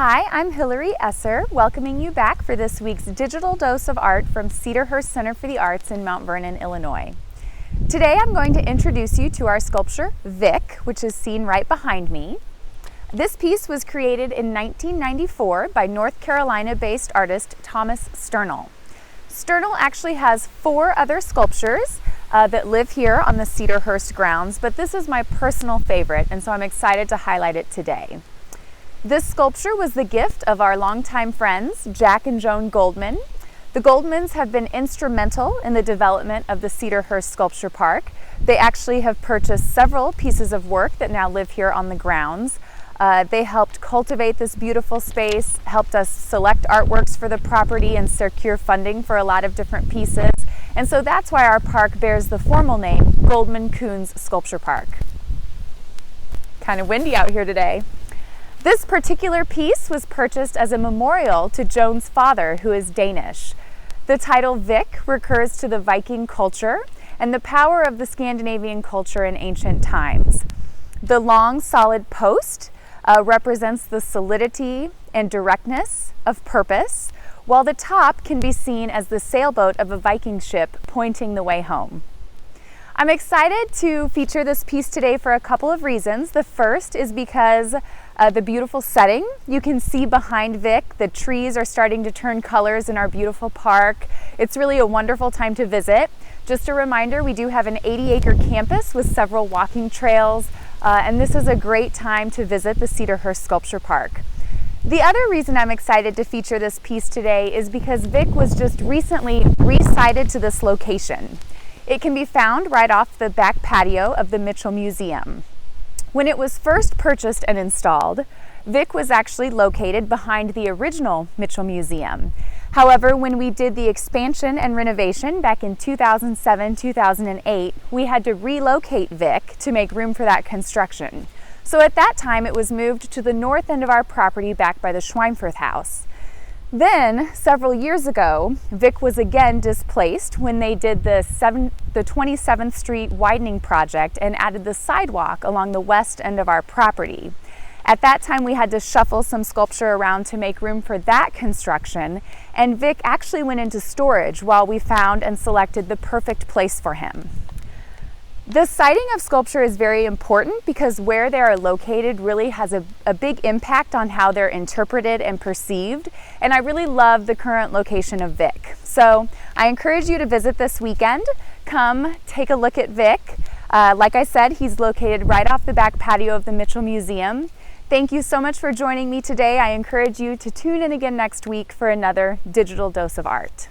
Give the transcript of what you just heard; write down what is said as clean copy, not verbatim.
Hi, I'm Hillary Esser, welcoming you back for this week's Digital Dose of Art from Cedarhurst Center for the Arts in Mount Vernon, Illinois. Today I'm going to introduce you to our sculpture, Vic, which is seen right behind me. This piece was created in 1994 by North Carolina-based artist Thomas Sternal. Sternal actually has 4 other sculptures that live here on the Cedarhurst grounds, but this is my personal favorite, and so I'm excited to highlight it today. This sculpture was the gift of our longtime friends, Jack and Joan Goldman. The Goldmans have been instrumental in the development of the Cedarhurst Sculpture Park. They actually have purchased several pieces of work that now live here on the grounds. They helped cultivate this beautiful space, helped us select artworks for the property and secure funding for a lot of different pieces. And so that's why our park bears the formal name Goldman Coons Sculpture Park. Kind of windy out here today. This particular piece was purchased as a memorial to Joan's father, who is Danish. The title Vic recurs to the Viking culture and the power of the Scandinavian culture in ancient times. The long, solid post represents the solidity and directness of purpose, while the top can be seen as the sailboat of a Viking ship pointing the way home. I'm excited to feature this piece today for a couple of reasons. The first is because the beautiful setting. You can see behind Vic, the trees are starting to turn colors in our beautiful park. It's really a wonderful time to visit. Just a reminder, we do have an 80-acre campus with several walking trails, and this is a great time to visit the Cedarhurst Sculpture Park. The other reason I'm excited to feature this piece today is because Vic was just recently re-sited to this location. It can be found right off the back patio of the Mitchell Museum. When it was first purchased and installed, Vic was actually located behind the original Mitchell Museum. However, when we did the expansion and renovation back in 2007-2008, we had to relocate Vic to make room for that construction. So at that time, it was moved to the north end of our property back by the Schweinfurth House. Then, several years ago, Vic was again displaced when they did the 27th Street widening project and added the sidewalk along the west end of our property. At that time, we had to shuffle some sculpture around to make room for that construction, and Vic actually went into storage while we found and selected the perfect place for him. The siting of sculpture is very important because where they are located really has a big impact on how they're interpreted and perceived, and I really love the current location of Vic. So I encourage you to visit this weekend. Come take a look at Vic. Like I said, he's located right off the back patio of the Mitchell Museum. Thank you so much for joining me today. I encourage you to tune in again next week for another Digital Dose of Art.